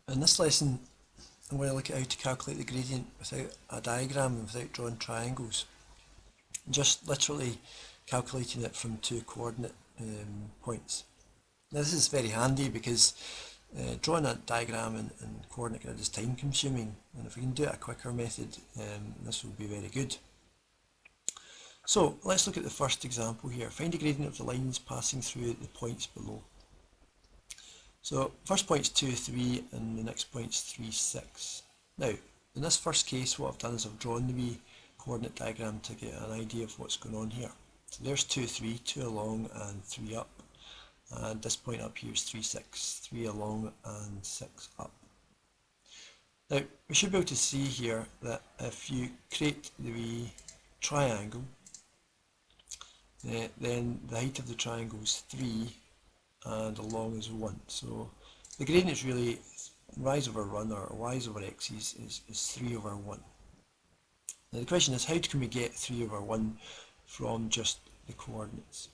In this lesson, I'm going to look at how to calculate the gradient without a diagram and without drawing triangles. Just literally calculating it from two coordinate points. Now this is very handy because drawing a diagram and coordinate grid is time consuming, and if we can do it a quicker method, this will be very good. So let's look at the first example here. Find the gradient of the lines passing through the points below. So first point's 2, 3 and the next point's 3, 6. Now in this first case what I've done is I've drawn the wee coordinate diagram to get an idea of what's going on here. So there's 2, 3, 2 along and 3 up, and this point up here is 3, 6, 3 along and 6 up. Now we should be able to see here that if you create the wee triangle, then the height of the triangle is 3 and along is 1. So the gradient is really y over run, or y over x is 3 over 1. Now the question is, how can we get 3 over 1 from just the coordinates?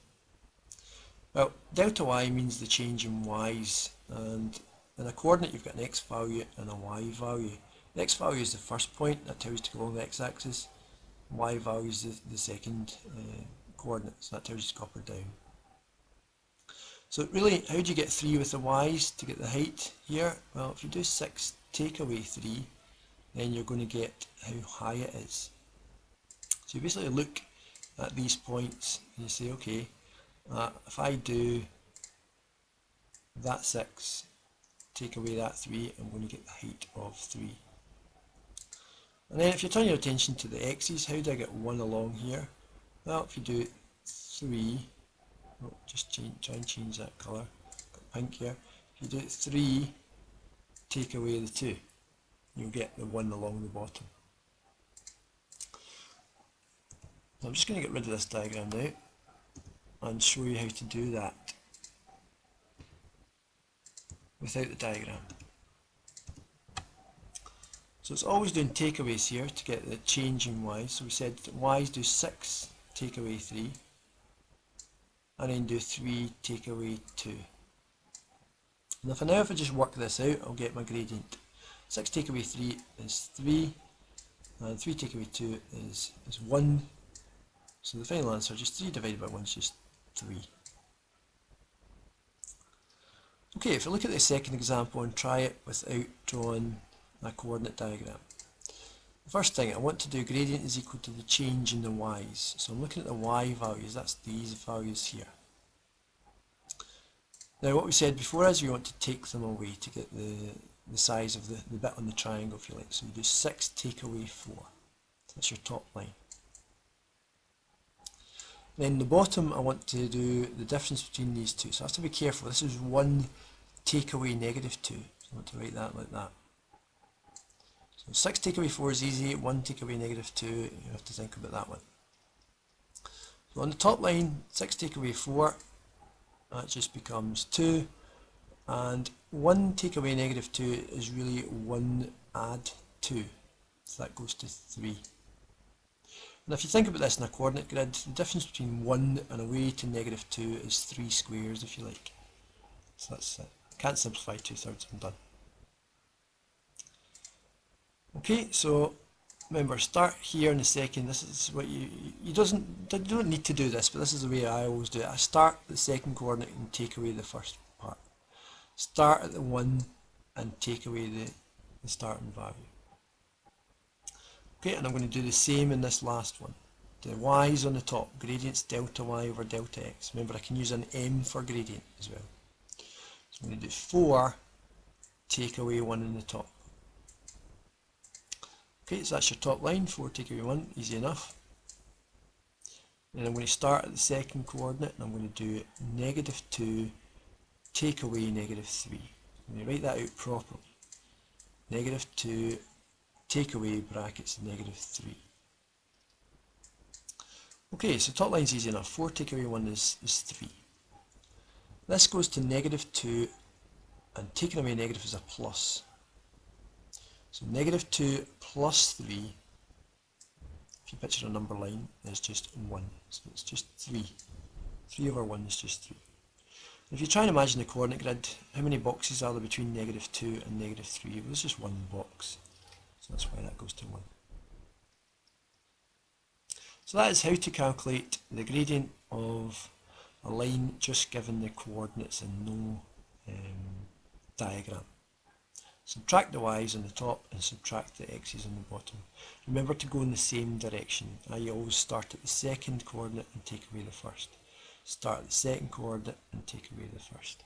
Well, delta y means the change in y's, and in a coordinate you've got an x value and a y value. The x value is the first point, that tells you to go along the x-axis. Y value is the second coordinate, so that tells you to go up or down. So really, how do you get 3 with the y's to get the height here? Well, if you do 6 take away 3, then you're going to get how high it is. So you basically look at these points and you say, okay, if I do that 6, take away that 3, I'm going to get the height of 3. And then if you turn your attention to the x's, how do I get 1 along here? Well, if you do 3, just try and change that colour, got pink here. If you do 3, take away the 2, you'll get the 1 along the bottom. So I'm just going to get rid of this diagram now and show you how to do that without the diagram. So it's always doing takeaways here to get the change in y. So we said that y's do 6 take away 3, and then do 3 take away 2. And if I just work this out, I'll get my gradient. 6 take away 3 is 3, and 3 take away 2 is 1. So the final answer, just 3 divided by 1 is just 3. Okay, if we look at the second example and try it without drawing a coordinate diagram. The first thing I want to do, gradient is equal to the change in the y's. So I'm looking at the y values, that's these values here. Now what we said before is we want to take them away to get the size of the bit on the triangle, if you like. So we do 6 take away 4. That's your top line. Then the bottom I want to do the difference between these two. So I have to be careful. This is 1 take away negative 2. So I want to write that like that. So 6 take away 4 is easy, 1 take away negative 2, you have to think about that one. So on the top line, 6 take away 4, that just becomes 2, and 1 take away negative 2 is really 1 add 2, so that goes to 3. And if you think about this in a coordinate grid, the difference between 1 and away to negative 2 is 3 squares, if you like. So that's it. Can't simplify 2/3, I'm done. Okay, so remember, start here in a second. This is what you don't need to do this, but this is the way I always do it. I start at the second coordinate and take away the first part. Start at the 1 and take away the starting value. Okay, and I'm going to do the same in this last one. The y's on the top, gradient's delta y over delta x. Remember, I can use an m for gradient as well. So I'm going to do 4 take away 1 in the top. Okay, so that's your top line, 4 take away 1, easy enough. Then I'm going to start at the second coordinate and I'm going to do negative 2 take away negative 3. I'm going to write that out properly. Negative 2 take away brackets negative 3. Okay, so top line's easy enough. 4 take away 1 is 3. This goes to negative 2, and taking away negative is a plus. So negative 2 plus 3, if you picture a number line, is just 1. So it's just 3. 3 over 1 is just 3. If you try and imagine the coordinate grid, how many boxes are there between -2 and -3? Well, there's just one box, so that's why that goes to 1. So that is how to calculate the gradient of a line just given the coordinates and no diagram. Subtract the y's on the top and subtract the x's on the bottom. Remember to go in the same direction. You always start at the second coordinate and take away the first. Start at the second coordinate and take away the first.